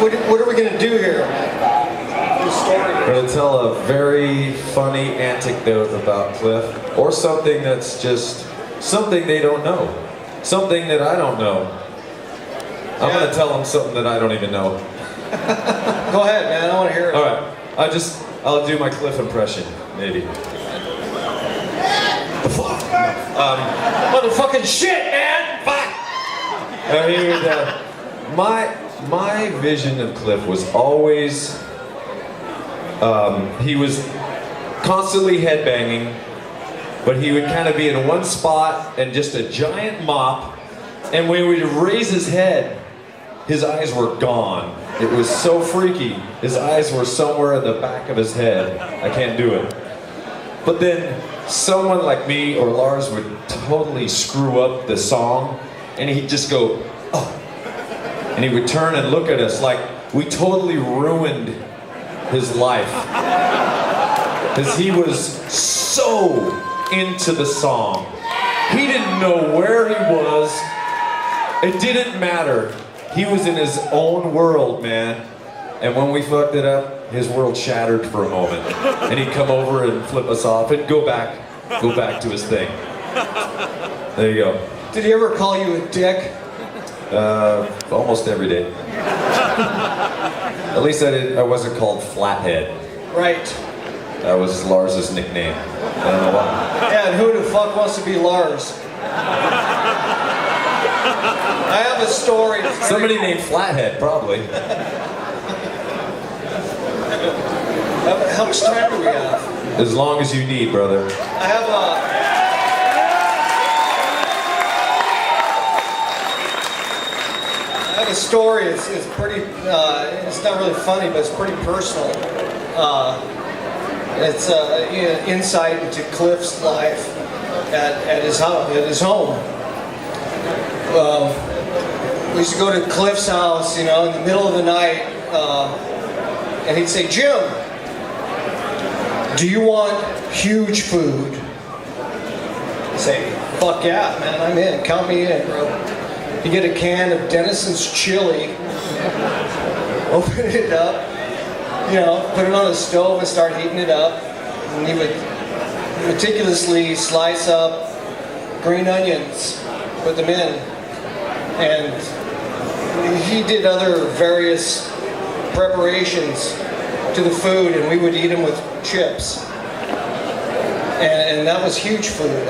what are we gonna do here? We're going to tell a very funny anecdote about Cliff, or something that's just something they don't know, something that I don't know. I'm going to tell them something that I don't even know. Go ahead, man. I want to hear it. All right, I'll do my Cliff impression, maybe. Motherfucking shit, man! Fuck! I mean, my vision of Cliff was always. He was constantly headbanging, but he would kind of be in one spot and just a giant mop, and when he would raise his head, his eyes were gone. It was so freaky. His eyes were somewhere in the back of his head. I can't do it. But then someone like me or Lars would totally screw up the song, and he'd just go, oh. And he would turn and look at us like we totally ruined his life. Because he was so into the song. He didn't know where he was. It didn't matter. He was in his own world, man. And when we fucked it up, his world shattered for a moment. And he'd come over and flip us off and go back to his thing. There you go. Did he ever call you a dick? Almost every day. At least I wasn't called Flathead. Right. That was Lars's nickname. I don't know why. Yeah, and who the fuck wants to be Lars? I have a story. Somebody named Flathead, probably. How much time do we have? As long as you need, brother. I have a story. It's pretty. It's not really funny, but it's pretty personal. It's insight into Cliff's life at his home. We used to go to Cliff's house, in the middle of the night, and he'd say, "Jim, do you want huge food?" I'd say, "Fuck yeah, man, I'm in. Count me in, bro." You get a can of Denison's chili, open it up, put it on the stove and start heating it up. And he would meticulously slice up green onions, put them in. And he did other various preparations to the food, and we would eat them with chips. And that was huge food.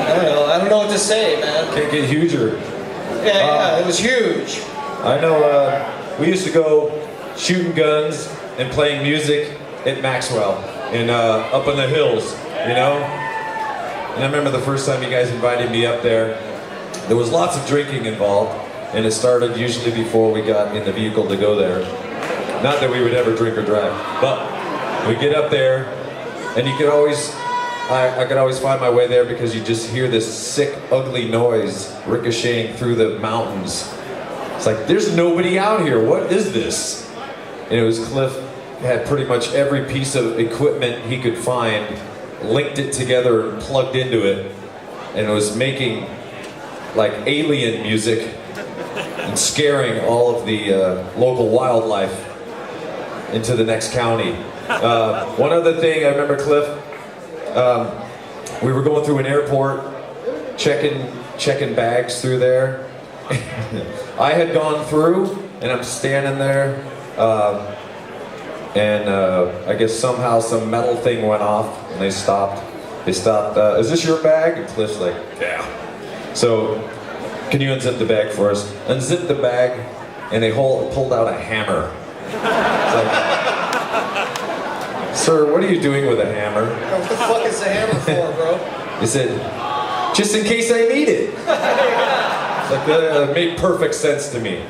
I don't know what to say, man. Can't get huger. Yeah, it was huge. I know we used to go shooting guns and playing music at Maxwell up in the hills, And I remember the first time you guys invited me up there, there was lots of drinking involved, and it started usually before we got in the vehicle to go there. Not that we would ever drink or drive, but we get up there, and you could always, I could always find my way there because you just hear this sick, ugly noise ricocheting through the mountains. It's like, there's nobody out here, what is this? And it was Cliff had pretty much every piece of equipment he could find, linked it together and plugged into it, and it was making like alien music and scaring all of the local wildlife into the next county. One other thing I remember, Cliff, we were going through an airport, checking bags through there. I had gone through, and I'm standing there, and I guess somehow some metal thing went off, and they stopped. Is this your bag? And Cliff's like, yeah. So, can you unzip the bag for us? Unzip the bag, and they pulled out a hammer. It's like, sir, what are you doing with a hammer? What the fuck is the hammer for, bro? He said, just in case I need it. It's like, that made perfect sense to me.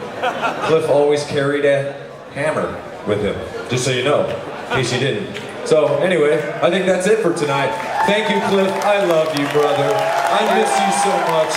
Cliff always carried a hammer with him, just so you know, in case you didn't. So anyway, I think that's it for tonight. Thank you, Cliff. I love you, brother. I miss you so much.